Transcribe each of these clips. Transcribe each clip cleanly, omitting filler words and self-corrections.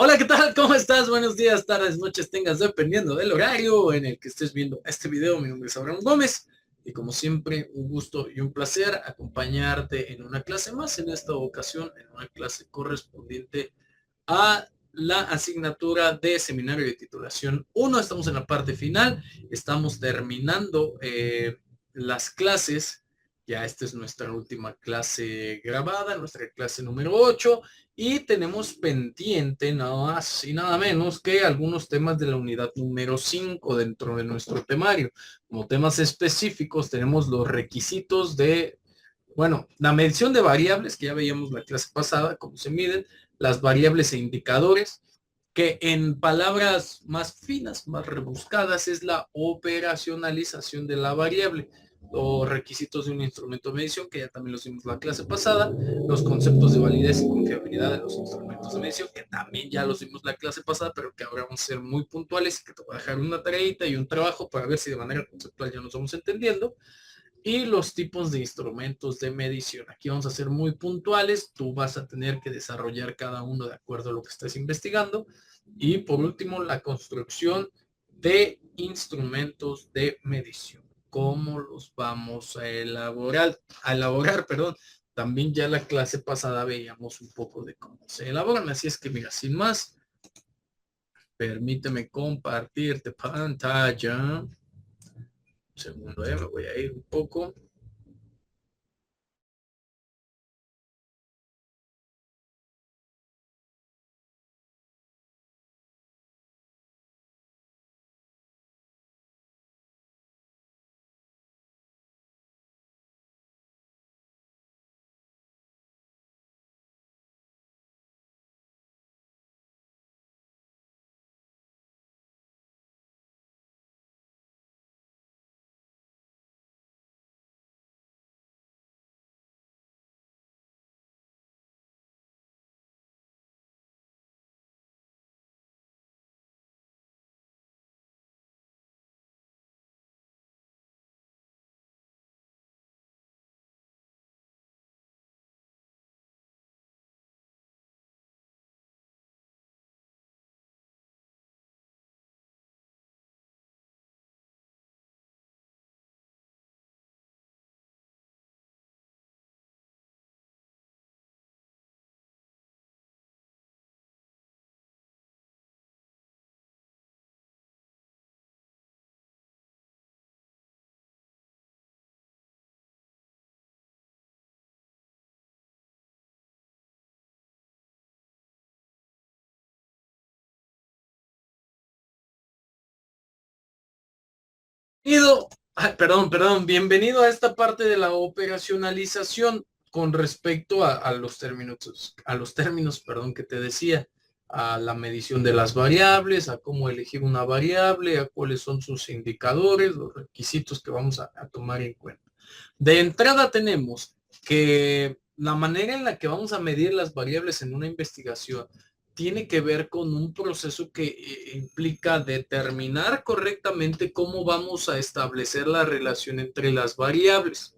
Hola, ¿qué tal? ¿Cómo estás? Buenos días, tardes, noches, tengas, dependiendo del horario en el que estés viendo este video. Mi nombre es Abraham Gómez y como siempre, un gusto y un placer acompañarte en una clase más, en esta ocasión, en una clase correspondiente a la asignatura de seminario de titulación 1. Estamos en la parte final, estamos terminando las clases. Ya esta es nuestra última clase grabada, nuestra clase número 8, y tenemos pendiente nada más y nada menos que algunos temas de la unidad número 5 dentro de nuestro temario. Como temas específicos tenemos los requisitos de, bueno, la medición de variables, que ya veíamos la clase pasada, cómo se miden, las variables e indicadores, que en palabras más finas, más rebuscadas, es la operacionalización de la variable, los requisitos de un instrumento de medición, que ya también los vimos la clase pasada, los conceptos de validez y confiabilidad de los instrumentos de medición, que también ya los vimos la clase pasada, pero que ahora vamos a ser muy puntuales y que te voy a dejar una tareita y un trabajo para ver si de manera conceptual ya nos vamos entendiendo. Y los tipos de instrumentos de medición. Aquí vamos a ser muy puntuales. Tú vas a tener que desarrollar cada uno de acuerdo a lo que estés investigando. Y por último, la construcción de instrumentos de medición. ¿Cómo los vamos a elaborar? Perdón. También ya la clase pasada veíamos un poco de cómo se elaboran. Así es que mira, sin más, permíteme compartirte pantalla. Un segundo, me voy a ir un poco. Bienvenido, bienvenido a esta parte de la operacionalización con respecto a los términos, perdón, que te decía, a la medición de las variables, a cómo elegir una variable, a cuáles son sus indicadores, los requisitos que vamos a tomar en cuenta. De entrada tenemos que la manera en la que vamos a medir las variables en una investigación tiene que ver con un proceso que implica determinar correctamente cómo vamos a establecer la relación entre las variables,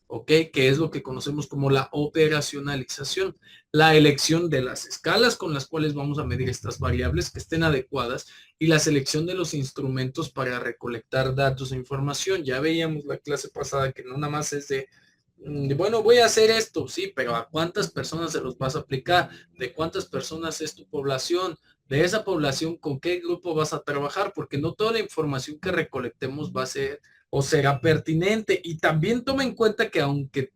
¿ok? Que es lo que conocemos como la operacionalización, la elección de las escalas con las cuales vamos a medir estas variables que estén adecuadas y la selección de los instrumentos para recolectar datos e información. Ya veíamos la clase pasada que no nada más es de bueno, voy a hacer esto, sí, pero ¿a cuántas personas se los vas a aplicar? ¿De cuántas personas es tu población? De esa población, ¿con qué grupo vas a trabajar? Porque no toda la información que recolectemos va a ser o será pertinente. Y también toma en cuenta que aunque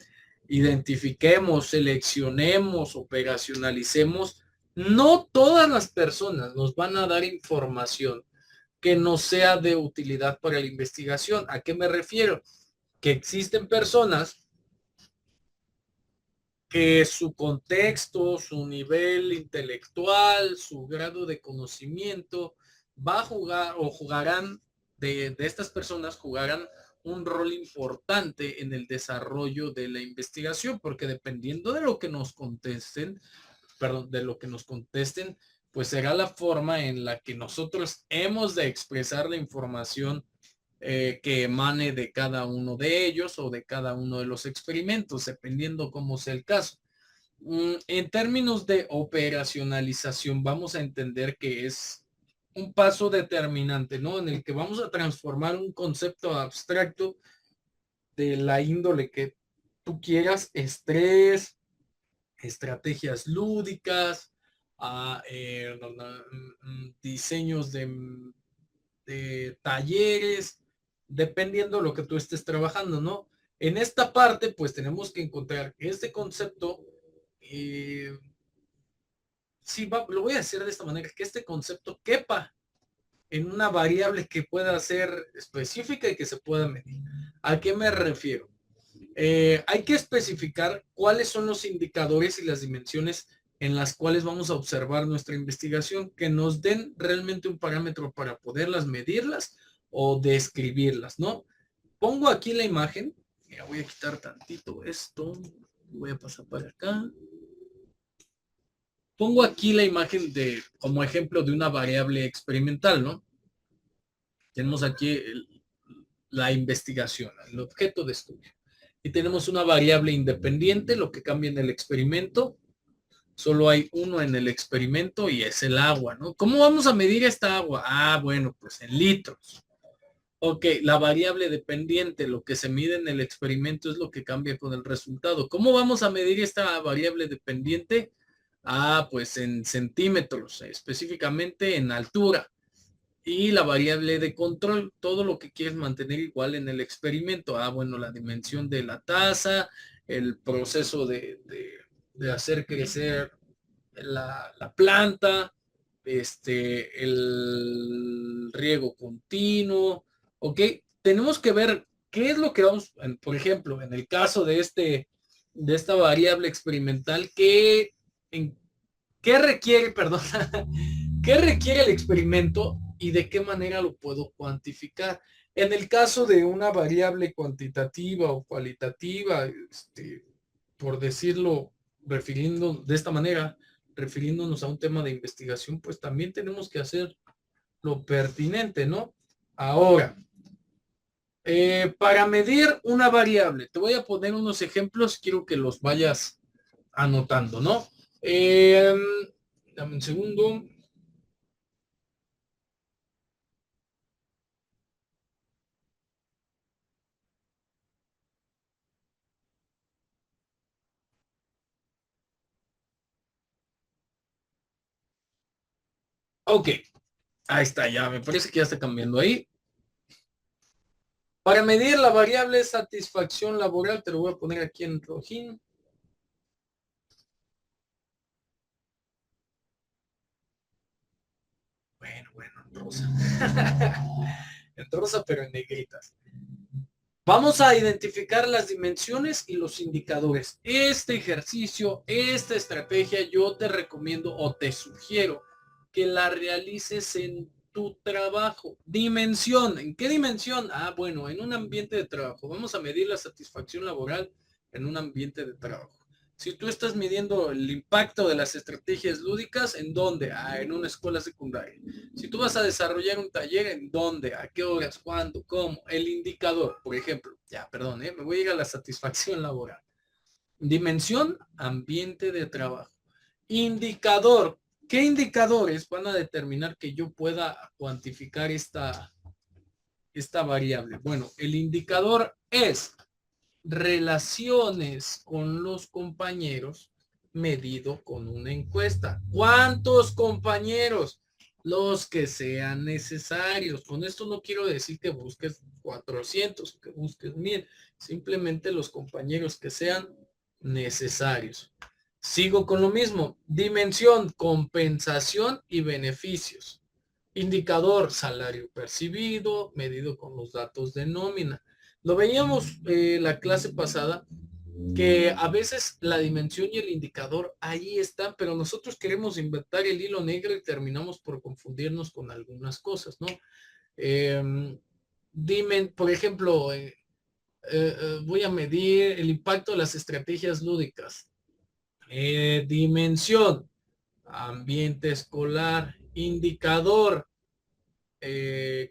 identifiquemos, seleccionemos, operacionalicemos, no todas las personas nos van a dar información que no sea de utilidad para la investigación. ¿A qué me refiero? Que existen personas que su contexto, su nivel intelectual, su grado de conocimiento va a jugar o jugarán de estas personas jugarán un rol importante en el desarrollo de la investigación, porque dependiendo de lo que nos contesten, perdón, de lo que nos contesten, pues será la forma en la que nosotros hemos de expresar la información que emane de cada uno de ellos o de cada uno de los experimentos, dependiendo cómo sea el caso. En términos de operacionalización, vamos a entender que es un paso determinante, ¿no? En el que vamos a transformar un concepto abstracto de la índole que tú quieras, estrés, estrategias lúdicas, diseños de talleres, dependiendo de lo que tú estés trabajando, ¿no? En esta parte, pues tenemos que encontrar este concepto. Sí, lo voy a decir de esta manera, que este concepto quepa en una variable que pueda ser específica y que se pueda medir. ¿A qué me refiero? Hay que especificar cuáles son los indicadores y las dimensiones en las cuales vamos a observar nuestra investigación, que nos den realmente un parámetro para poderlas medirlas o describirlas, ¿no? Pongo aquí la imagen. Mira, voy a quitar tantito esto. Voy a pasar para acá. Pongo aquí la imagen de, como ejemplo de una variable experimental, ¿no? Tenemos aquí la investigación, el objeto de estudio. Y tenemos una variable independiente, lo que cambia en el experimento. Solo hay uno en el experimento y es el agua, ¿no? ¿Cómo vamos a medir esta agua? Ah, bueno, pues en litros. Ok, la variable dependiente, lo que se mide en el experimento es lo que cambia con el resultado. ¿Cómo vamos a medir esta variable dependiente? Ah, pues en centímetros, específicamente en altura. Y la variable de control, todo lo que quieres mantener igual en el experimento. Ah, bueno, la dimensión de la tasa, el proceso de hacer crecer la planta, el riego continuo, ¿ok? Tenemos que ver qué es lo que vamos, por ejemplo, en el caso de esta variable experimental, qué requiere, perdón, qué requiere el experimento y de qué manera lo puedo cuantificar. En el caso de una variable cuantitativa o cualitativa, por decirlo, refiriendo de esta manera, refiriéndonos a un tema de investigación, pues también tenemos que hacer lo pertinente, ¿no? Ahora, para medir una variable, te voy a poner unos ejemplos, quiero que los vayas anotando, ¿no? Eh, Dame un segundo. Ok, ahí está, ya me parece que ya está cambiando ahí. Para medir la variable satisfacción laboral, te lo voy a poner aquí en rojín. Bueno, en rosa. En rosa, pero en negritas. Vamos a identificar las dimensiones y los indicadores. Este ejercicio, esta estrategia, yo te recomiendo o te sugiero que la realices en tu trabajo. Dimensión, ¿en qué dimensión? Ah, bueno, en un ambiente de trabajo. Vamos a medir la satisfacción laboral en un ambiente de trabajo. Si tú estás midiendo el impacto de las estrategias lúdicas, ¿en dónde? Ah, en una escuela secundaria. Si tú vas a desarrollar un taller, ¿en dónde? ¿A qué horas? ¿Cuándo? ¿Cómo? El indicador, por ejemplo. Ya, perdón, me voy a ir a la satisfacción laboral. Dimensión, ambiente de trabajo. Indicador. ¿Qué indicadores van a determinar que yo pueda cuantificar esta variable? Bueno, el indicador es relaciones con los compañeros medido con una encuesta. ¿Cuántos compañeros? Los que sean necesarios. Con esto no quiero decir que busques 400, que busques 1000. Simplemente los compañeros que sean necesarios. Sigo con lo mismo. Dimensión, compensación y beneficios. Indicador, salario percibido, medido con los datos de nómina. Lo veíamos la clase pasada, que a veces la dimensión y el indicador ahí están, pero nosotros queremos inventar el hilo negro y terminamos por confundirnos con algunas cosas, ¿no? Dime, por ejemplo, voy a medir el impacto de las estrategias lúdicas. Dimensión, ambiente escolar, indicador,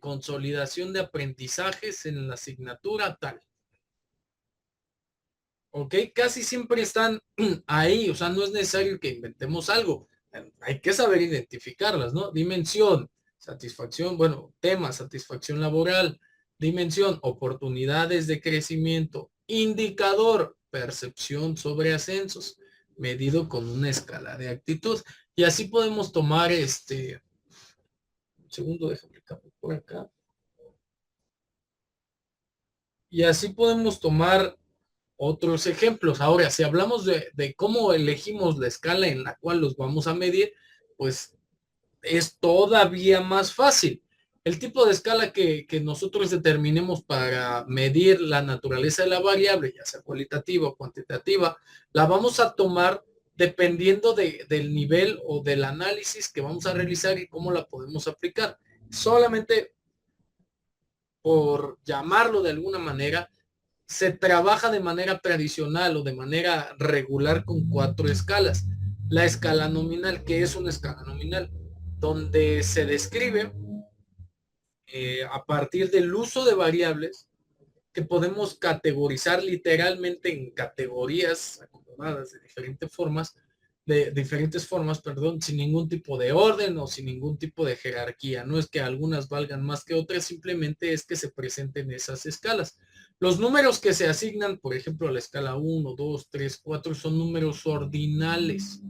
consolidación de aprendizajes en la asignatura tal. ¿ok? Casi siempre están ahí, o sea, no es necesario que inventemos algo, hay que saber identificarlas, ¿no? Dimensión, satisfacción, bueno, tema, satisfacción laboral, dimensión, oportunidades de crecimiento, indicador, percepción sobre ascensos, medido con una escala de actitud. Y así podemos tomar un segundo, déjame aplicar por acá. Y así podemos tomar otros ejemplos. Ahora, si hablamos de cómo elegimos la escala en la cual los vamos a medir, pues es todavía más fácil. El tipo de escala que nosotros determinemos para medir la naturaleza de la variable, ya sea cualitativa o cuantitativa, la vamos a tomar dependiendo del nivel o del análisis que vamos a realizar y cómo la podemos aplicar. Solamente por llamarlo de alguna manera, se trabaja de manera tradicional o de manera regular con 4 escalas. La escala nominal, que es una escala nominal, donde se describe a partir del uso de variables que podemos categorizar literalmente en categorías acomodadas de diferentes formas, perdón, sin ningún tipo de orden o sin ningún tipo de jerarquía. No es que algunas valgan más que otras, simplemente es que se presenten esas escalas. Los números que se asignan, por ejemplo, a la escala 1, 2, 3, 4, son números ordinales.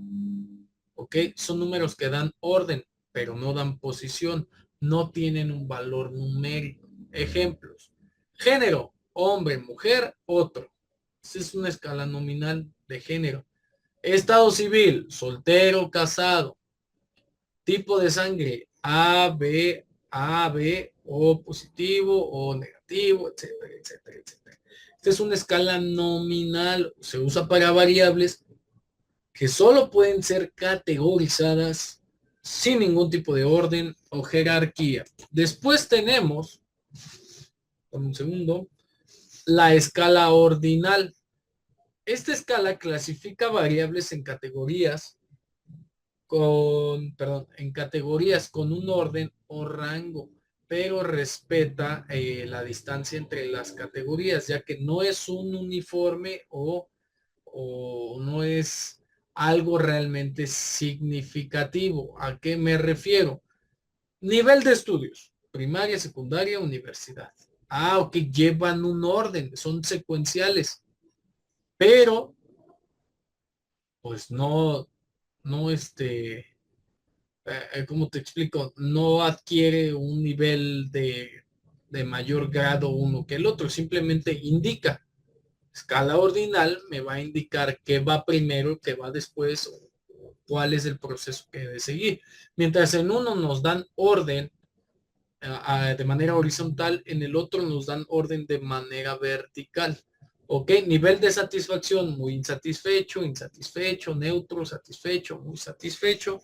¿Ok? Son números que dan orden, pero no dan posición, no tienen un valor numérico. Ejemplos. Género, hombre, mujer, otro. Esa es una escala nominal de género. Estado civil, soltero, casado. Tipo de sangre, A, B, O positivo, O negativo, etcétera, etcétera, etcétera. Esta es una escala nominal, se usa para variables que solo pueden ser categorizadas sin ningún tipo de orden o jerarquía. Después tenemos, un segundo, la escala ordinal. Esta escala clasifica variables en categorías en categorías con un orden o rango, pero respeta la distancia entre las categorías, ya que no es un uniforme o no es algo realmente significativo. ¿A qué me refiero? Nivel de estudios, primaria, secundaria, universidad. Ah, ok, llevan un orden, son secuenciales, pero pues no ¿cómo te explico? No adquiere un nivel de mayor grado uno que el otro, simplemente indica. Escala ordinal me va a indicar qué va primero, qué va después, o cuál es el proceso que debe seguir. Mientras en uno nos dan orden de manera horizontal, en el otro nos dan orden de manera vertical. ¿Ok? Nivel de satisfacción, muy insatisfecho, insatisfecho, neutro, satisfecho, muy satisfecho.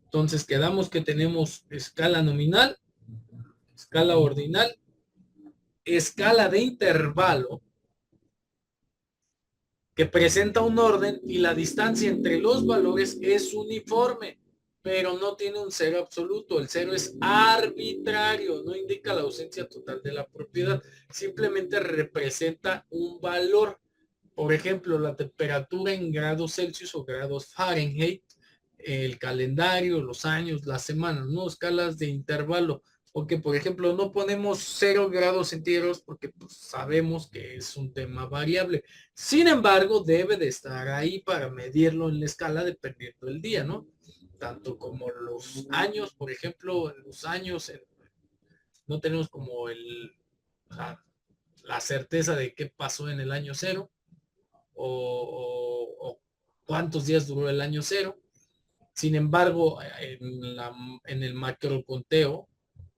Entonces quedamos que tenemos escala nominal, escala ordinal, escala de intervalo, que presenta un orden y la distancia entre los valores es uniforme, pero no tiene un cero absoluto. El cero es arbitrario, no indica la ausencia total de la propiedad, simplemente representa un valor. Por ejemplo, la temperatura en grados Celsius o grados Fahrenheit, el calendario, los años, las semanas, ¿no? Escalas de intervalo. O que, por ejemplo, no ponemos 0 grados centígrados porque pues, sabemos que es un tema variable. Sin embargo, debe de estar ahí para medirlo en la escala dependiendo del día, ¿no? Tanto como los años, por ejemplo, en los años no tenemos como la certeza de qué pasó en el año cero o cuántos días duró el año cero. Sin embargo, en el macro conteo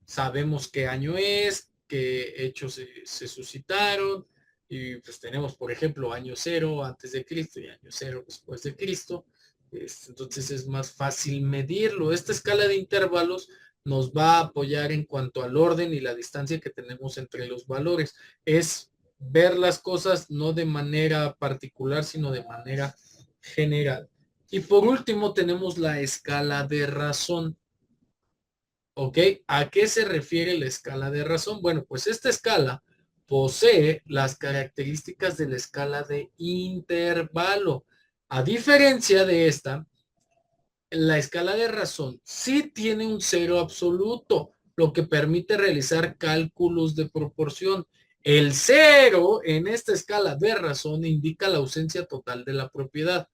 sabemos qué año es, qué hechos se suscitaron, y pues tenemos, por ejemplo, año cero antes de Cristo y año cero después de Cristo. Entonces es más fácil medirlo. Esta escala de intervalos nos va a apoyar en cuanto al orden y la distancia que tenemos entre los valores. Es ver las cosas no de manera particular, sino de manera general. Y por último tenemos la escala de razón. ¿Ok? ¿A qué se refiere la escala de razón? Bueno, pues esta escala posee las características de la escala de intervalo. A diferencia de esta, la escala de razón sí tiene un cero absoluto, lo que permite realizar cálculos de proporción. El cero en esta escala de razón indica la ausencia total de la propiedad.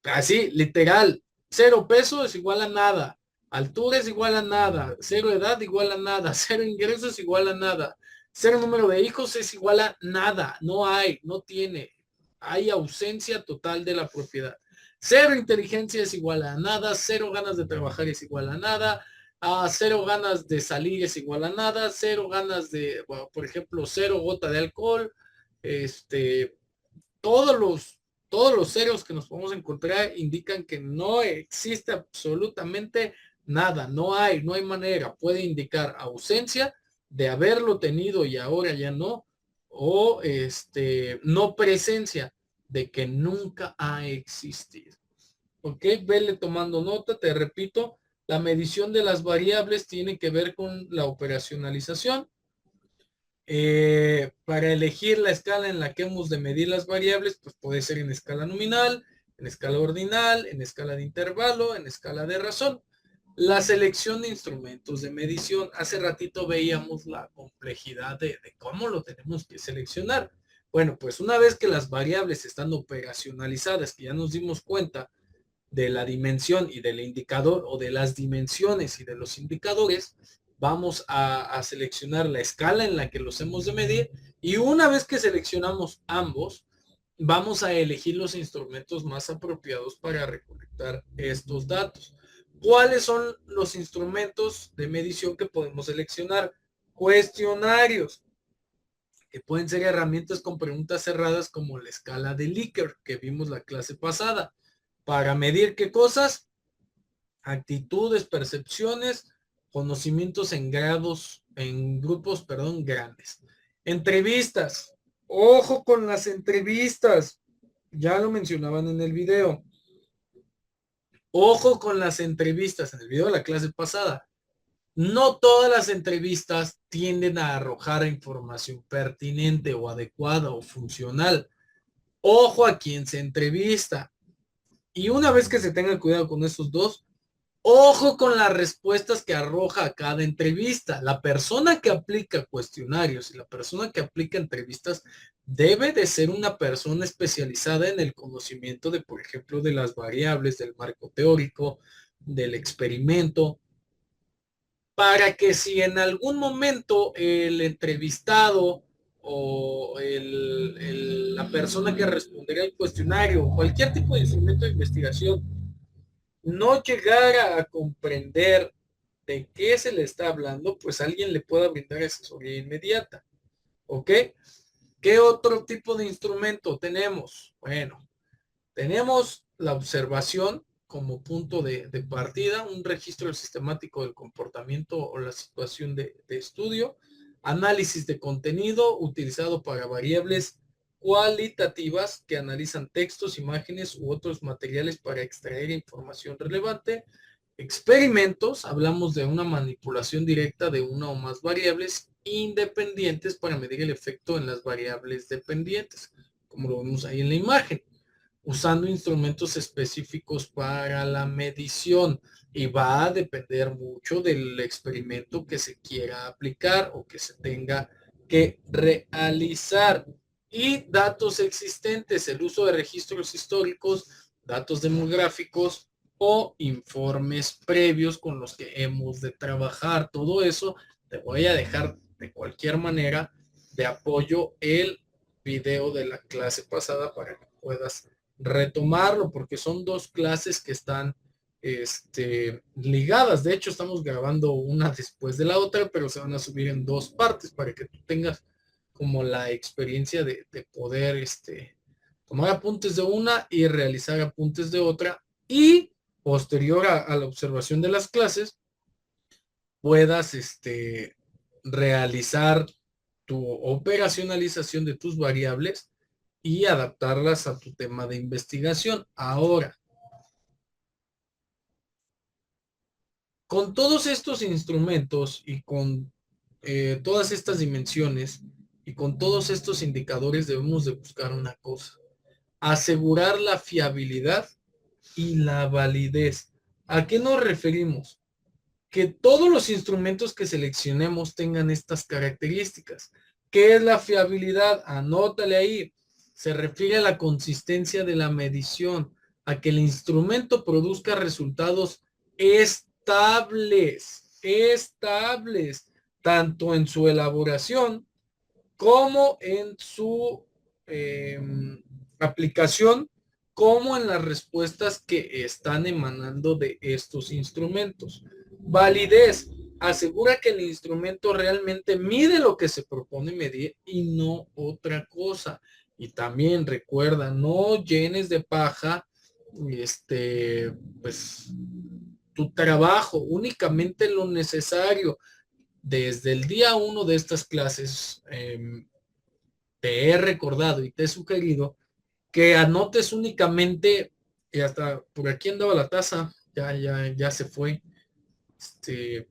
Así, literal, 0 peso es igual a nada, altura es igual a nada, 0 edad igual a nada, 0 ingresos es igual a nada, 0 número de hijos es igual a nada, no hay, no tiene, hay ausencia total de la propiedad. 0 inteligencia es igual a nada, 0 ganas de trabajar es igual a nada, a 0 ganas de salir es igual a nada, 0 ganas de, bueno, por ejemplo, 0 gota de alcohol, este, todos los, todos los ceros que nos podemos encontrar indican que no existe absolutamente nada, no hay manera. Puede indicar ausencia de haberlo tenido y ahora ya no, o no presencia de que nunca ha existido. Ok, vele tomando nota, te repito, la medición de las variables tiene que ver con la operacionalización. Para elegir la escala en la que hemos de medir las variables, pues puede ser en escala nominal, en escala ordinal, en escala de intervalo, en escala de razón. La selección de instrumentos de medición. Hace ratito veíamos la complejidad de cómo lo tenemos que seleccionar. Bueno, pues una vez que las variables están operacionalizadas, que ya nos dimos cuenta de la dimensión y del indicador, o de las dimensiones y de los indicadores, vamos a seleccionar la escala en la que los hemos de medir, y una vez que seleccionamos ambos, vamos a elegir los instrumentos más apropiados para recolectar estos datos. ¿Cuáles son los instrumentos de medición que podemos seleccionar? Cuestionarios, que pueden ser herramientas con preguntas cerradas como la escala de Likert que vimos la clase pasada. ¿Para medir qué cosas? Actitudes, percepciones, conocimientos en grados, en grupos, perdón, grandes. Entrevistas. Ojo con las entrevistas. Ya lo mencionaban en el video. Ojo con las entrevistas. En el video de la clase pasada. No todas las entrevistas tienden a arrojar información pertinente o adecuada o funcional. Ojo a quien se entrevista. Y una vez que se tenga cuidado con esos dos, ojo con las respuestas que arroja cada entrevista. La persona que aplica cuestionarios y la persona que aplica entrevistas debe de ser una persona especializada en el conocimiento de, por ejemplo, de las variables, del marco teórico, del experimento, para que si en algún momento el entrevistado o la persona que respondería al cuestionario o cualquier tipo de instrumento de investigación no llegara a comprender de qué se le está hablando, pues alguien le pueda brindar asesoría inmediata. ¿Ok? ¿Qué otro tipo de instrumento tenemos? Bueno, tenemos la observación como punto de partida, un registro sistemático del comportamiento o la situación de estudio, análisis de contenido utilizado para variables cualitativas que analizan textos, imágenes u otros materiales para extraer información relevante. Experimentos, hablamos de una manipulación directa de una o más variables independientes para medir el efecto en las variables dependientes, como lo vemos ahí en la imagen, usando instrumentos específicos para la medición, y va a depender mucho del experimento que se quiera aplicar o que se tenga que realizar. Y datos existentes, el uso de registros históricos, datos demográficos o informes previos con los que hemos de trabajar. Todo eso te voy a dejar de cualquier manera de apoyo el video de la clase pasada para que puedas retomarlo, porque son dos clases que están ligadas. De hecho, estamos grabando una después de la otra, pero se van a subir en dos partes para que tú tengas como la experiencia de poder tomar apuntes de una y realizar apuntes de otra, y posterior a la observación de las clases puedas realizar tu operacionalización de tus variables y adaptarlas a tu tema de investigación. Ahora, con todos estos instrumentos y con todas estas dimensiones, Y con todos estos indicadores debemos de buscar una cosa: asegurar la fiabilidad y la validez. ¿A qué nos referimos? Que todos los instrumentos que seleccionemos tengan estas características. ¿Qué es la fiabilidad? Anótale ahí. Se refiere a la consistencia de la medición, a que el instrumento produzca resultados estables, tanto en su elaboración como en su eh, aplicación, como en las respuestas que están emanando de estos instrumentos. Validez: asegura que el instrumento realmente mide lo que se propone medir y no otra cosa. Y también recuerda, no llenes de paja pues tu trabajo, únicamente lo necesario. Desde el día uno de estas clases, te he recordado y te he sugerido que anotes únicamente, y hasta por aquí andaba la taza, ya se fue. Este,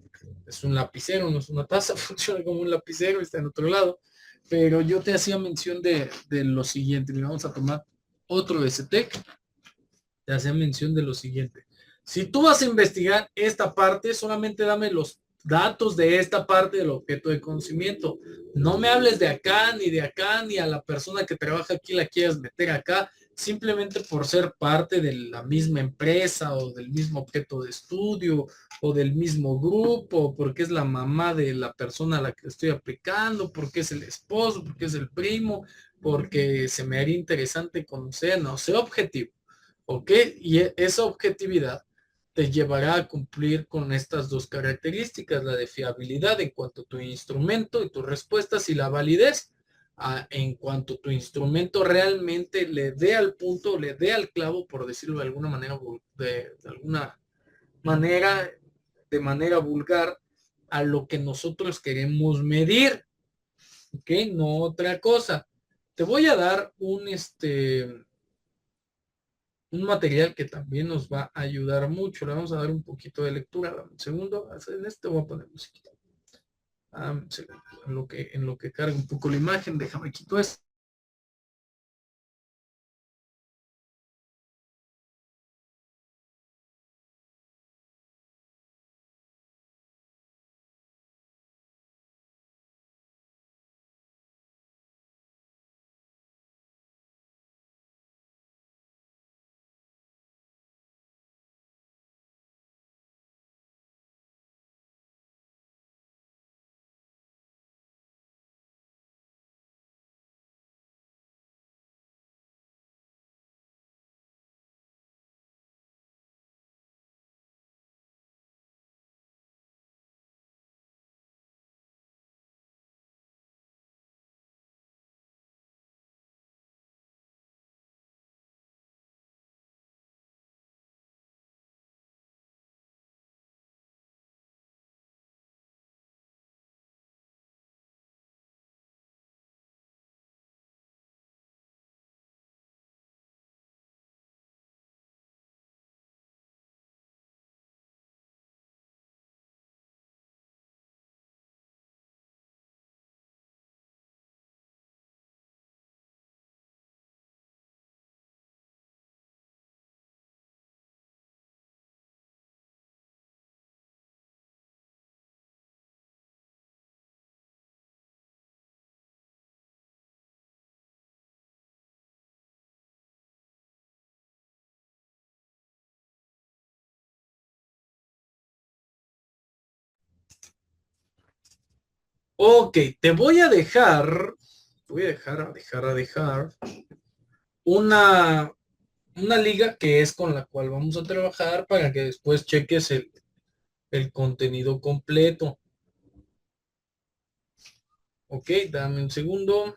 es un lapicero, no es una taza, funciona como un lapicero, está en otro lado. Pero yo te hacía mención de lo siguiente. Le vamos a tomar otro STEC. Te hacía mención de lo siguiente: si tú vas a investigar esta parte, solamente dame los datos de esta parte del objeto de conocimiento. No me hables de acá, ni de acá, ni a la persona que trabaja aquí la quieras meter acá, simplemente por ser parte de la misma empresa o del mismo objeto de estudio o del mismo grupo, porque es la mamá de la persona a la que estoy aplicando, porque es el esposo, porque es el primo, porque se me haría interesante conocer. No sé, objetivo. ¿Ok? Y esa objetividad te llevará a cumplir con estas dos características: la de fiabilidad en cuanto a tu instrumento y tus respuestas, y la validez en cuanto tu instrumento realmente le dé al punto, le dé al clavo, por decirlo de alguna manera, de alguna manera, de manera vulgar, a lo que nosotros queremos medir. ¿Ok? No otra cosa. Te voy a dar un material que también nos va a ayudar mucho. Le vamos a dar un poquito de lectura. Dame un segundo. En este voy a poner musiquita. En lo que carga un poco la imagen, déjame quito esto. Ok, te voy a dejar una, una liga que es con la cual vamos a trabajar para que después cheques el contenido completo. Ok, dame un segundo.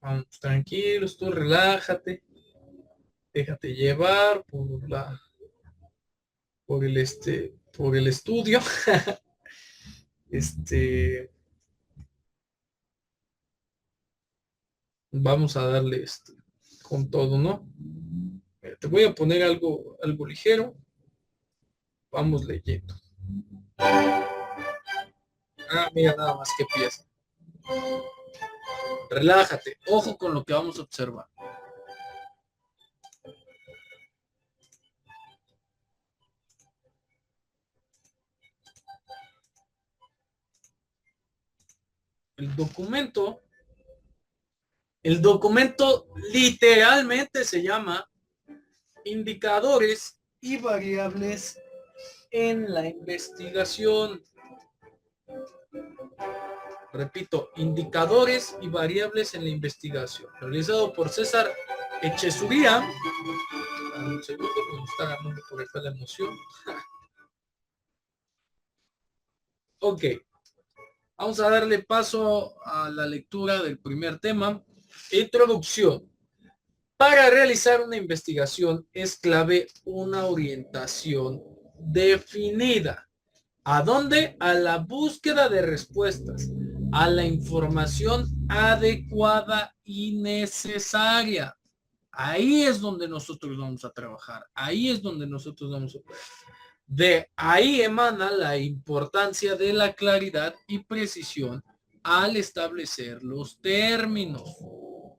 Vamos, tranquilos, tú relájate. Déjate llevar por el estudio. Este, Vamos a darle con todo, ¿no? Te voy a poner algo ligero. Vamos leyendo. Ah, mira nada más qué pieza. Relájate. Ojo con lo que vamos a observar. El documento literalmente se llama Indicadores y Variables en la Investigación. Repito, Indicadores y Variables en la Investigación. Realizado por César Echezuría. Un segundo, me está ganando por acá la emoción. Ok, vamos a darle paso a la lectura del primer tema. Introducción. Para realizar una investigación es clave una orientación definida. ¿A dónde? A la búsqueda de respuestas, a la información adecuada y necesaria. Ahí es donde nosotros vamos a trabajar, ahí es donde nosotros vamos a operar. De ahí emana la importancia de la claridad y precisión al establecer los términos.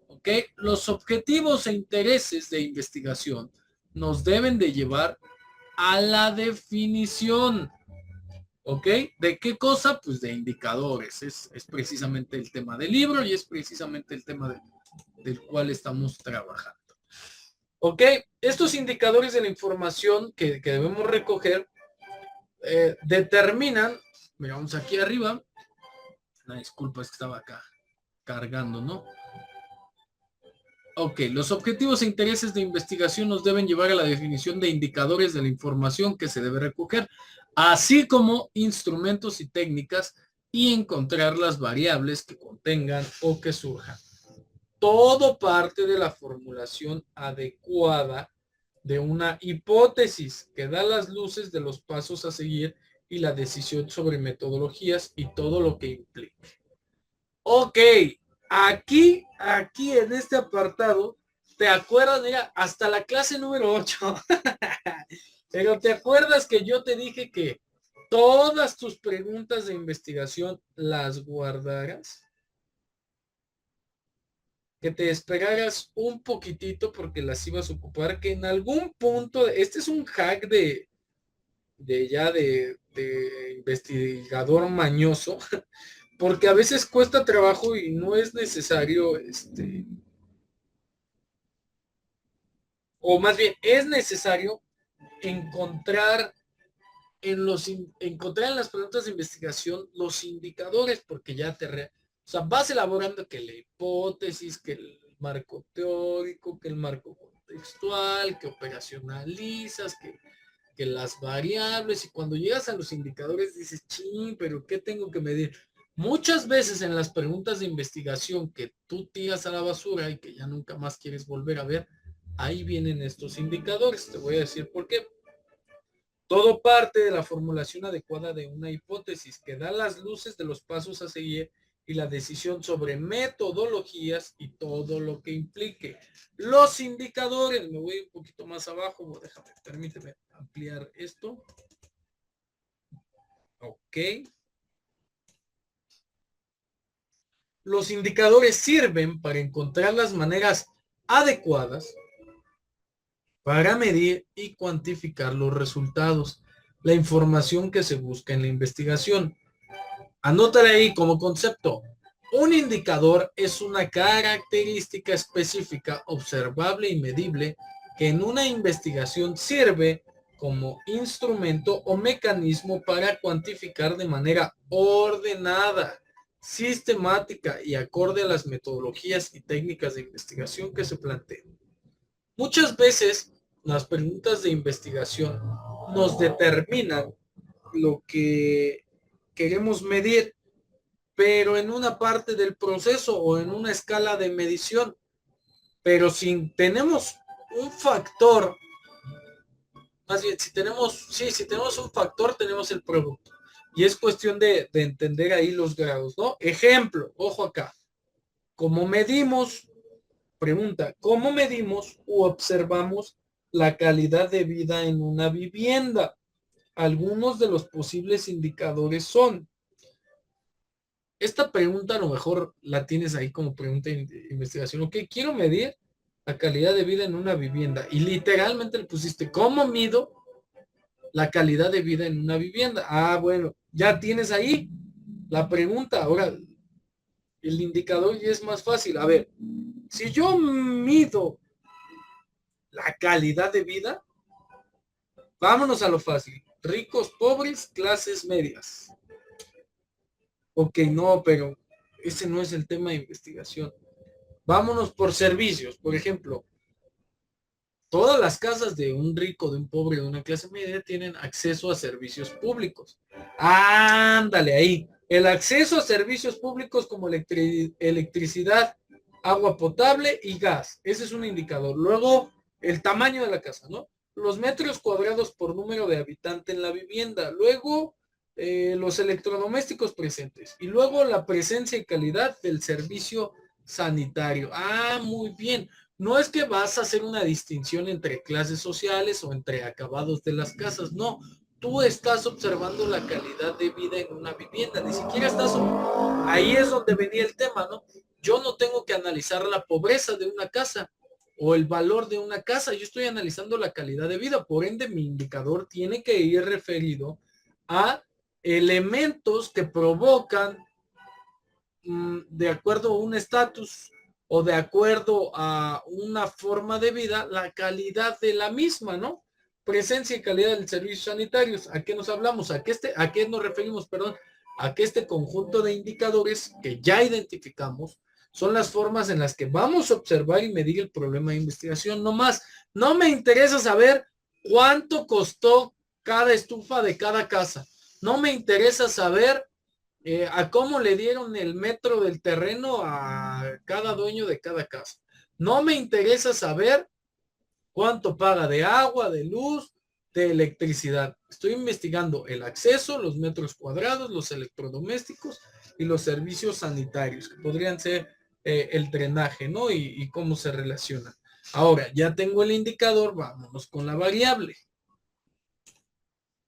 ¿Ok? Los objetivos e intereses de investigación nos deben de llevar a la definición. ¿Ok? ¿De qué cosa? Pues de indicadores. Es precisamente el tema del libro y es precisamente el tema del cual estamos trabajando. ¿Ok? Estos indicadores de la información que debemos recoger determinan, miramos aquí arriba, una disculpa, es que estaba acá cargando, ¿no? Ok, los objetivos e intereses de investigación nos deben llevar a la definición de indicadores de la información que se debe recoger, así como instrumentos y técnicas y encontrar las variables que contengan o que surjan. Todo parte de la formulación adecuada de una hipótesis que da las luces de los pasos a seguir y la decisión sobre metodologías y todo lo que implique. Ok, aquí en este apartado, ¿te acuerdas? Mira, hasta la clase número 8. Pero ¿te acuerdas que yo te dije que todas tus preguntas de investigación las guardaras? Que te esperaras un poquitito porque las ibas a ocupar, que en algún punto, este es un hack de investigador mañoso, porque a veces cuesta trabajo y no es necesario, o más bien es necesario encontrar encontrar en las preguntas de investigación los indicadores, porque ya o sea, vas elaborando que la hipótesis, que el marco teórico, que el marco contextual, que operacionalizas, que las variables, y cuando llegas a los indicadores dices, ching, pero ¿qué tengo que medir? Muchas veces en las preguntas de investigación que tú tiras a la basura y que ya nunca más quieres volver a ver, ahí vienen estos indicadores. Te voy a decir por qué. Todo parte de la formulación adecuada de una hipótesis que da las luces de los pasos a seguir y la decisión sobre metodologías y todo lo que implique. Los indicadores, me voy un poquito más abajo, permíteme ampliar esto. Ok. Los indicadores sirven para encontrar las maneras adecuadas para medir y cuantificar los resultados, la información que se busca en la investigación. Anótale ahí como concepto. Un indicador es una característica específica, observable y medible que en una investigación sirve como instrumento o mecanismo para cuantificar de manera ordenada, sistemática y acorde a las metodologías y técnicas de investigación que se planteen. Muchas veces las preguntas de investigación nos determinan lo que queremos medir, pero en una parte del proceso o en una escala de medición. Pero si tenemos un factor, más bien, si tenemos un factor, tenemos el producto. Y es cuestión de entender ahí los grados, ¿no? Ejemplo, ojo acá. ¿Cómo medimos? Pregunta, ¿cómo medimos o observamos la calidad de vida en una vivienda? Algunos de los posibles indicadores son esta pregunta a lo mejor la tienes ahí como pregunta de investigación. Ok, quiero medir la calidad de vida en una vivienda. Y literalmente le pusiste, ¿cómo mido la calidad de vida en una vivienda? Ah, bueno, ya tienes ahí la pregunta. Ahora, el indicador ya es más fácil. A ver, si yo mido la calidad de vida, vámonos a lo fácil. Ricos, pobres, clases medias. Ok, no, pero ese no es el tema de investigación. Vámonos por servicios. Por ejemplo, todas las casas de un rico, de un pobre, de una clase media tienen acceso a servicios públicos. Ándale ahí. El acceso a servicios públicos como electricidad, agua potable y gas. Ese es un indicador. Luego, el tamaño de la casa, ¿no? Los metros cuadrados por número de habitante en la vivienda. Luego, los electrodomésticos presentes. Y luego, la presencia y calidad del servicio sanitario. Ah, muy bien. No es que vas a hacer una distinción entre clases sociales o entre acabados de las casas, no. Tú estás observando la calidad de vida en una vivienda, ni siquiera estás... Ahí es donde venía el tema, ¿no? Yo no tengo que analizar la pobreza de una casa o el valor de una casa, yo estoy analizando la calidad de vida, por ende mi indicador tiene que ir referido a elementos que provocan, de acuerdo a un estatus o de acuerdo a una forma de vida, la calidad de la misma, ¿no? Presencia y calidad del servicios sanitarios. ¿A qué nos hablamos? ¿A qué nos referimos, perdón? A que este conjunto de indicadores que ya identificamos son las formas en las que vamos a observar y medir el problema de investigación. No más, no me interesa saber cuánto costó cada estufa de cada casa. No me interesa saber a cómo le dieron el metro del terreno a cada dueño de cada casa. No me interesa saber cuánto paga de agua, de luz, de electricidad. Estoy investigando el acceso, los metros cuadrados, los electrodomésticos y los servicios sanitarios, que podrían ser el drenaje, ¿no? Y cómo se relacionan. Ahora, ya tengo el indicador, vámonos con la variable.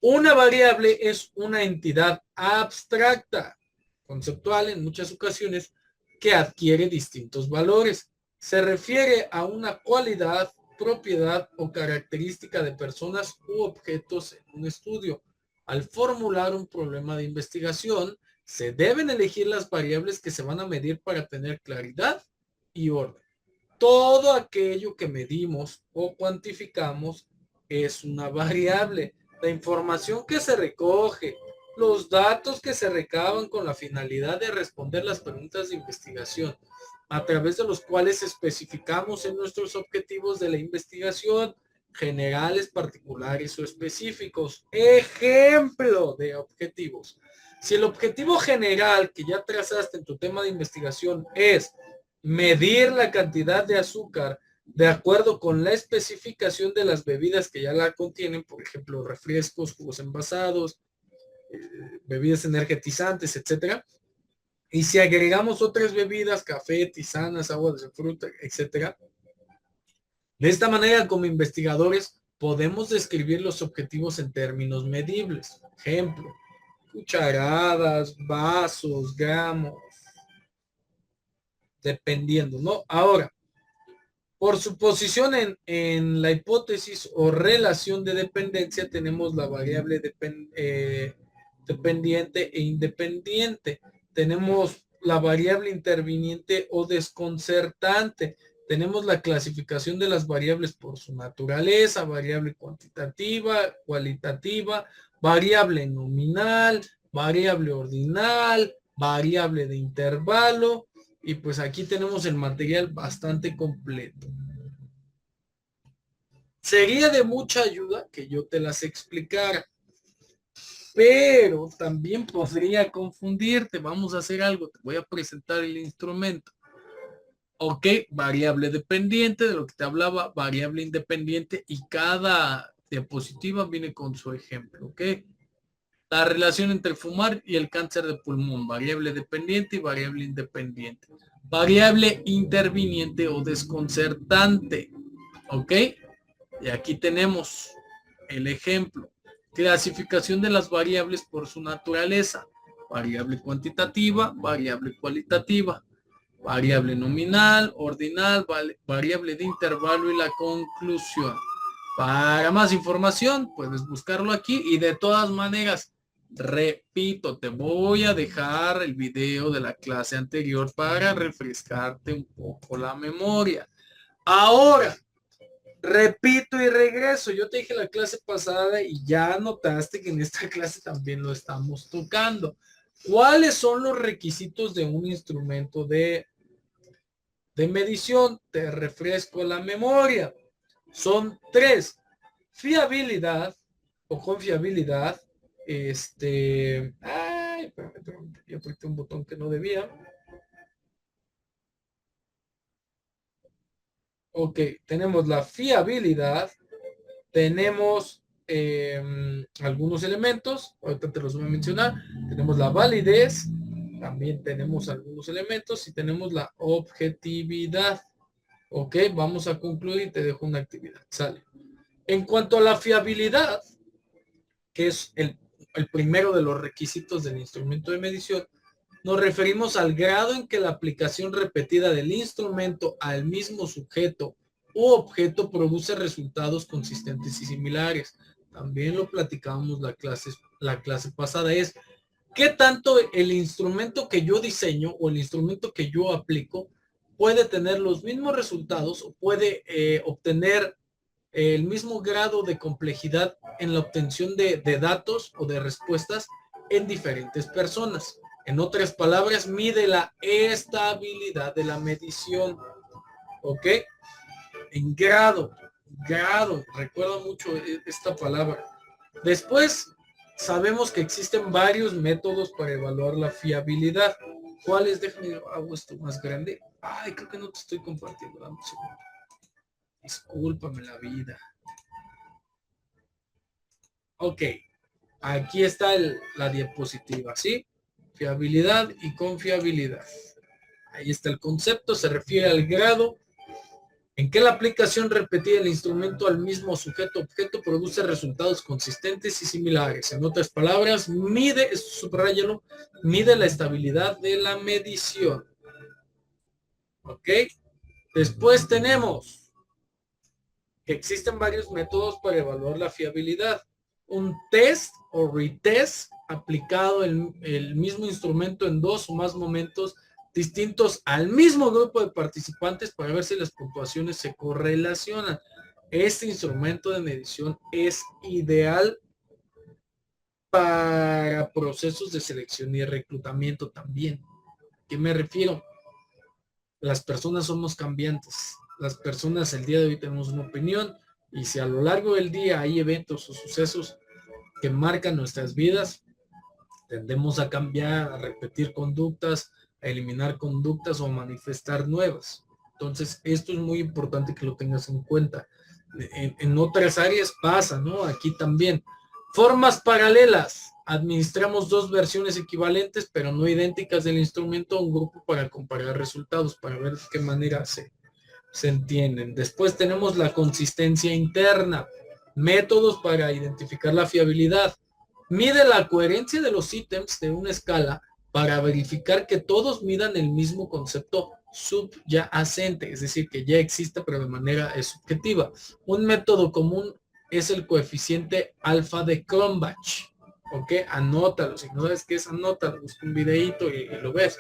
Una variable es una entidad abstracta, conceptual en muchas ocasiones, que adquiere distintos valores. Se refiere a una cualidad, propiedad o característica de personas u objetos en un estudio. Al formular un problema de investigación, se deben elegir las variables que se van a medir para tener claridad y orden. Todo aquello que medimos o cuantificamos es una variable. La información que se recoge, los datos que se recaban con la finalidad de responder las preguntas de investigación, a través de los cuales especificamos en nuestros objetivos de la investigación, generales, particulares o específicos. Ejemplo de objetivos. Si el objetivo general que ya trazaste en tu tema de investigación es medir la cantidad de azúcar de acuerdo con la especificación de las bebidas que ya la contienen, por ejemplo, refrescos, jugos envasados, bebidas energetizantes, etcétera. Y si agregamos otras bebidas, café, tisanas, aguas de fruta, etcétera, de esta manera, como investigadores, podemos describir los objetivos en términos medibles. Ejemplo, cucharadas, vasos, gramos, dependiendo, ¿no? Ahora, por su posición en la hipótesis o relación de dependencia, tenemos la variable dependiente e independiente. Tenemos la variable interviniente o desconcertante. Tenemos la clasificación de las variables por su naturaleza, variable cuantitativa, cualitativa, variable nominal, variable ordinal, variable de intervalo. Y pues aquí tenemos el material bastante completo. Sería de mucha ayuda que yo te las explicara, pero también podría confundirte. Vamos a hacer algo, te voy a presentar el instrumento. Ok, variable dependiente, de lo que te hablaba, variable independiente, y cada diapositiva viene con su ejemplo, ok. La relación entre fumar y el cáncer de pulmón, variable dependiente y variable independiente. Variable interviniente o desconcertante, ok. Y aquí tenemos el ejemplo. Clasificación de las variables por su naturaleza. variable cuantitativa, variable cualitativa, variable nominal, ordinal, variable de intervalo y la conclusión. Para más información puedes buscarlo aquí y de todas maneras, repito, te voy a dejar el video de la clase anterior para refrescarte un poco la memoria. Ahora, repito y regreso. Yo te dije la clase pasada y ya notaste que en esta clase también lo estamos tocando. ¿Cuáles son los requisitos de un instrumento de medición? Te refresco la memoria. Son 3. Fiabilidad o confiabilidad. Ay, yo apreté un botón que no debía. Ok, tenemos la fiabilidad. Tenemos algunos elementos. Ahorita te los voy a mencionar. Tenemos la validez. También tenemos algunos elementos. Y tenemos la objetividad. Ok, vamos a concluir y te dejo una actividad. Sale. En cuanto a la fiabilidad, que es el primero de los requisitos del instrumento de medición, nos referimos al grado en que la aplicación repetida del instrumento al mismo sujeto u objeto produce resultados consistentes y similares. También lo platicábamos la clase pasada. Es qué tanto el instrumento que yo diseño o el instrumento que yo aplico puede tener los mismos resultados o puede obtener el mismo grado de complejidad en la obtención de datos o de respuestas en diferentes personas. En otras palabras, mide la estabilidad de la medición. ¿Ok? En grado, recuerda mucho esta palabra. Después, sabemos que existen varios métodos para evaluar la fiabilidad. ¿Cuáles? Déjame, hago esto más grande. Ay, creo que no te estoy compartiendo. Dame un segundo. Discúlpame la vida. Ok, aquí está la diapositiva, ¿sí? Fiabilidad y confiabilidad. Ahí está el concepto, se refiere al grado en que la aplicación repetida del instrumento al mismo sujeto-objeto produce resultados consistentes y similares. En otras palabras, mide, subráyalo, mide la estabilidad de la medición. ¿Ok? Después tenemos que existen varios métodos para evaluar la fiabilidad. Un test o retest aplicado el mismo instrumento en 2 o más momentos distintos al mismo grupo de participantes para ver si las puntuaciones se correlacionan. Este instrumento de medición es ideal para procesos de selección y reclutamiento también. ¿A qué me refiero? Las personas somos cambiantes. Las personas el día de hoy tenemos una opinión y si a lo largo del día hay eventos o sucesos que marcan nuestras vidas, tendemos a cambiar, a repetir conductas, a eliminar conductas o a manifestar nuevas. Entonces, esto es muy importante que lo tengas en cuenta. En otras áreas pasa, ¿no? Aquí también. Formas paralelas. Administramos 2 versiones equivalentes, pero no idénticas del instrumento a un grupo para comparar resultados, para ver de qué manera se entienden. Después tenemos la consistencia interna. Métodos para identificar la fiabilidad. Mide la coherencia de los ítems de una escala para verificar que todos midan el mismo concepto subyacente, es decir, que ya existe pero de manera subjetiva. Un método común es el coeficiente alfa de Cronbach. Ok, anótalo, si no sabes qué es, anótalo, busca un videito y lo ves.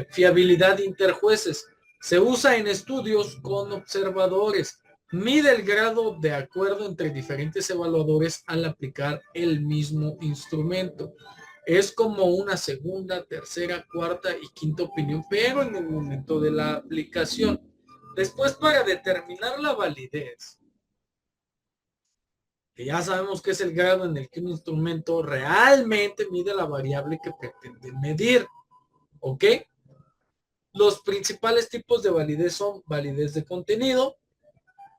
Fiabilidad interjueces. Se usa en estudios con observadores. Mide el grado de acuerdo entre diferentes evaluadores al aplicar el mismo instrumento. Es como una segunda, tercera, cuarta y quinta opinión, pero en el momento de la aplicación. Después, para determinar la validez, que ya sabemos que es el grado en el que un instrumento realmente mide la variable que pretende medir. ¿Ok? Los principales tipos de validez son validez de contenido,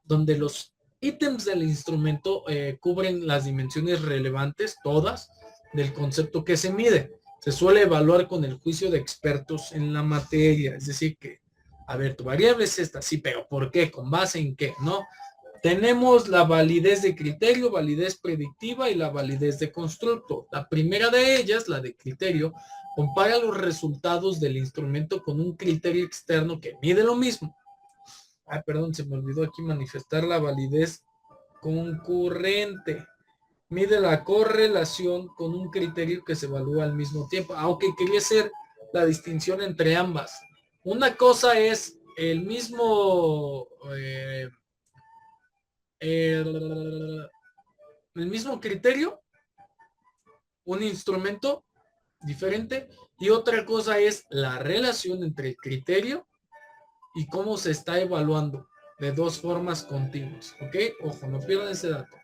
donde los ítems del instrumento cubren las dimensiones relevantes, todas, del concepto que se mide. Se suele evaluar con el juicio de expertos en la materia, es decir que, a ver, tu variable es esta, sí, pero ¿por qué? ¿Con base en qué? ¿No? Tenemos la validez de criterio, validez predictiva y la validez de constructo. La primera de ellas, la de criterio, compara los resultados del instrumento con un criterio externo que mide lo mismo. Ay, perdón, se me olvidó aquí manifestar la validez concurrente. Mide la correlación con un criterio que se evalúa al mismo tiempo. Aunque quería hacer la distinción entre ambas. Una cosa es el mismo el mismo criterio, un instrumento diferente, y otra cosa es la relación entre el criterio y cómo se está evaluando de dos formas continuas. ¿Ok? Ojo, no pierdan ese dato.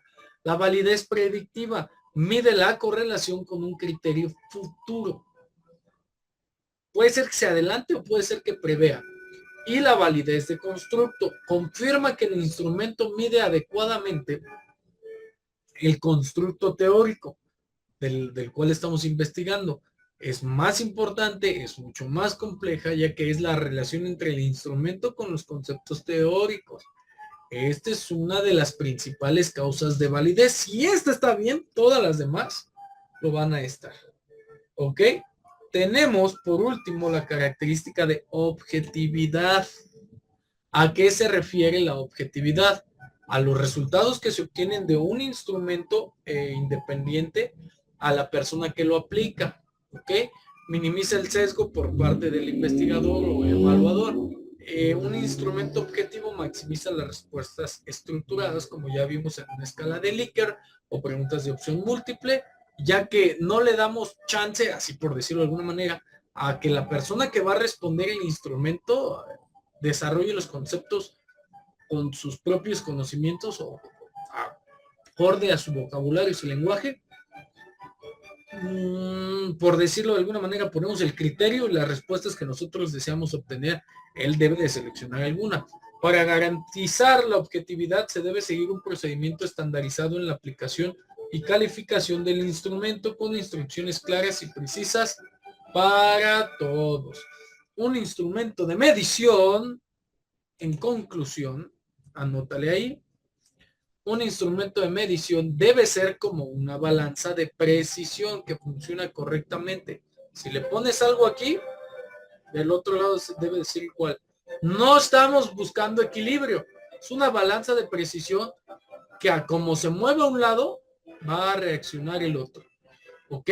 La validez predictiva mide la correlación con un criterio futuro. Puede ser que se adelante o puede ser que prevea. Y la validez de constructo confirma que el instrumento mide adecuadamente el constructo teórico del cual estamos investigando. Es más importante, es mucho más compleja, ya que es la relación entre el instrumento con los conceptos teóricos. Esta es una de las principales causas de validez. Si esta está bien, todas las demás lo van a estar. ¿Ok? Tenemos, por último, la característica de objetividad. ¿A qué se refiere la objetividad? A los resultados que se obtienen de un instrumento independiente a la persona que lo aplica. ¿Ok? Minimiza el sesgo por parte del investigador o evaluador. Un instrumento objetivo maximiza las respuestas estructuradas, como ya vimos en una escala de Likert o preguntas de opción múltiple, ya que no le damos chance, así por decirlo de alguna manera, a que la persona que va a responder el instrumento desarrolle los conceptos con sus propios conocimientos o acorde a su vocabulario y su lenguaje. Por decirlo de alguna manera, ponemos el criterio y las respuestas que nosotros deseamos obtener. Él debe de seleccionar alguna. Para garantizar la objetividad se debe seguir un procedimiento estandarizado en la aplicación y calificación del instrumento con instrucciones claras y precisas para todos. Un instrumento de medición, en conclusión, anótale ahí, un instrumento de medición debe ser como una balanza de precisión que funciona correctamente. Si le pones algo aquí, del otro lado debe decir igual. No estamos buscando equilibrio. Es una balanza de precisión que a como se mueve a un lado, va a reaccionar el otro. ¿Ok?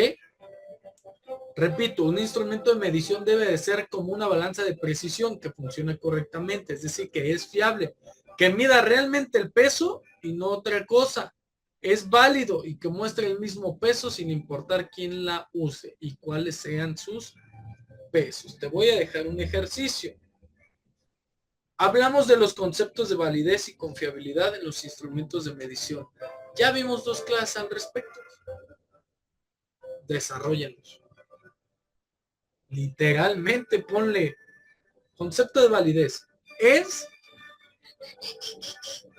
Repito, un instrumento de medición debe de ser como una balanza de precisión que funciona correctamente, es decir, que es fiable, que mida realmente el peso y no otra cosa. Es válido y que muestre el mismo peso sin importar quién la use y cuáles sean sus pesos. Te voy a dejar un ejercicio. Hablamos de los conceptos de validez y confiabilidad en los instrumentos de medición. Ya vimos dos clases al respecto. Desarróllenlos. Literalmente ponle concepto de validez. Es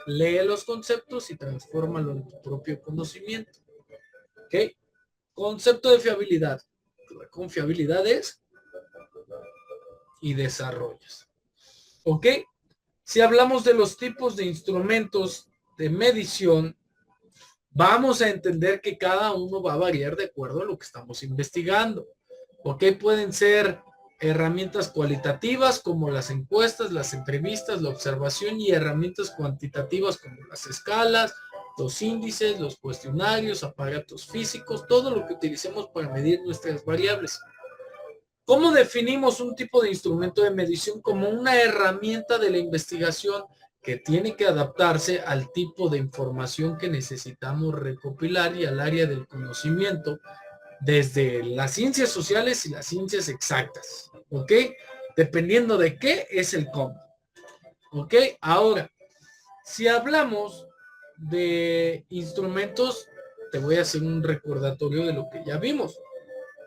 lee los conceptos y transfórmalo en tu propio conocimiento. ¿Ok? Concepto de fiabilidad. La confiabilidad es y desarrollas. ¿Ok? Si hablamos de los tipos de instrumentos de medición, vamos a entender que cada uno va a variar de acuerdo a lo que estamos investigando. ¿Ok? Pueden ser herramientas cualitativas como las encuestas, las entrevistas, la observación, y herramientas cuantitativas como las escalas, los índices, los cuestionarios, aparatos físicos, todo lo que utilicemos para medir nuestras variables. ¿Cómo definimos un tipo de instrumento de medición? Como una herramienta de la investigación que tiene que adaptarse al tipo de información que necesitamos recopilar y al área del conocimiento, desde las ciencias sociales y las ciencias exactas, ¿ok? Dependiendo de qué es el cómo, ¿ok? Ahora, si hablamos de instrumentos, te voy a hacer un recordatorio de lo que ya vimos.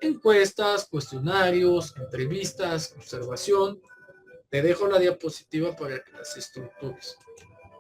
Encuestas, cuestionarios, entrevistas, observación. Te dejo la diapositiva para que las estructures,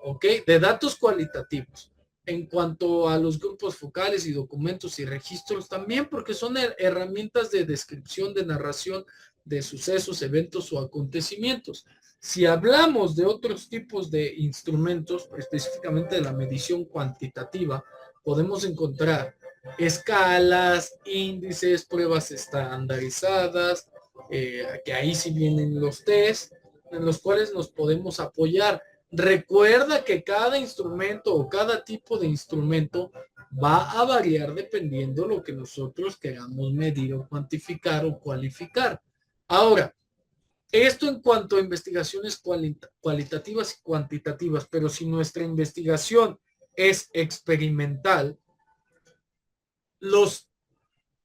¿ok? De datos cualitativos. En cuanto a los grupos focales y documentos y registros también, porque son herramientas de descripción, de narración de sucesos, eventos o acontecimientos. Si hablamos de otros tipos de instrumentos, específicamente de la medición cuantitativa, podemos encontrar escalas, índices, pruebas estandarizadas, que ahí sí vienen los test, en los cuales nos podemos apoyar. Recuerda que cada instrumento o cada tipo de instrumento va a variar dependiendo de lo que nosotros queramos medir o cuantificar o cualificar. Ahora, esto en cuanto a investigaciones cualitativas y cuantitativas, pero si nuestra investigación es experimental, los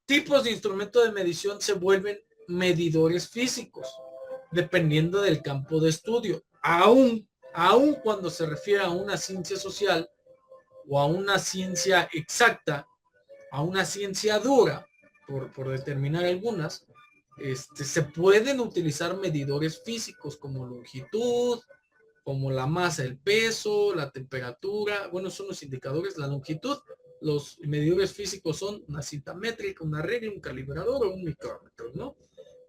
tipos de instrumentos de medición se vuelven medidores físicos, dependiendo del campo de estudio. Aún cuando se refiere a una ciencia social o a una ciencia exacta, a una ciencia dura, por determinar algunas, se pueden utilizar medidores físicos como longitud, como la masa, el peso, la temperatura. Bueno, son los indicadores, la longitud. Los medidores físicos son una cinta métrica, una regla, un calibrador o un micrómetro, ¿no?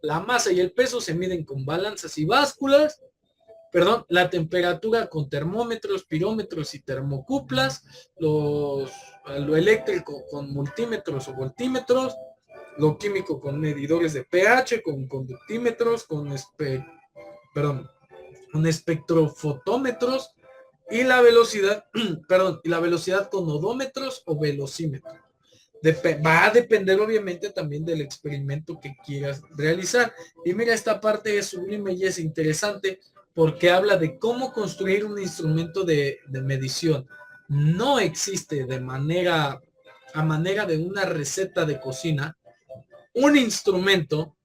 La masa y el peso se miden con balanzas y básculas. Perdón, la temperatura con termómetros, pirómetros y termocuplas, lo eléctrico con multímetros o voltímetros, lo químico con medidores de pH, con conductímetros, con espectrofotómetros, y la velocidad, y la velocidad con odómetros o velocímetros. Va a depender obviamente también del experimento que quieras realizar. Y mira, esta parte es sublime y es interesante porque habla de cómo construir un instrumento de medición. No existe a manera de una receta de cocina un instrumento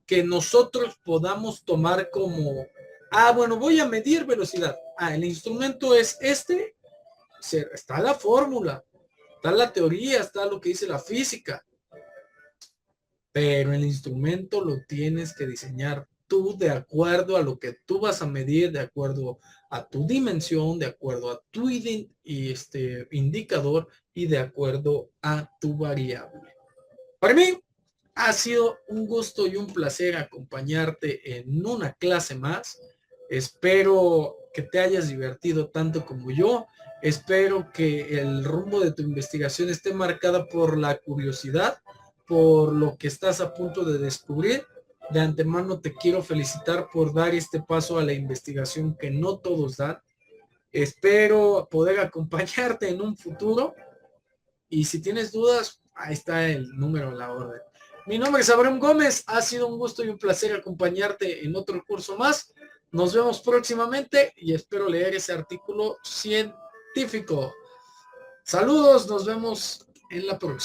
que nosotros podamos tomar como, bueno, voy a medir velocidad. El instrumento es está la fórmula, está la teoría, está lo que dice la física, pero el instrumento lo tienes que diseñar tú de acuerdo a lo que tú vas a medir, de acuerdo a tu dimensión, de acuerdo a tu indicador y de acuerdo a tu variable. Para mí ha sido un gusto y un placer acompañarte en una clase más. Espero que te hayas divertido tanto como yo. Espero que el rumbo de tu investigación esté marcada por la curiosidad, por lo que estás a punto de descubrir. De antemano te quiero felicitar por dar este paso a la investigación que no todos dan. Espero poder acompañarte en un futuro. Y si tienes dudas, ahí está el número a la orden. Mi nombre es Abraham Gómez. Ha sido un gusto y un placer acompañarte en otro curso más. Nos vemos próximamente y espero leer ese artículo científico. Saludos, nos vemos en la próxima.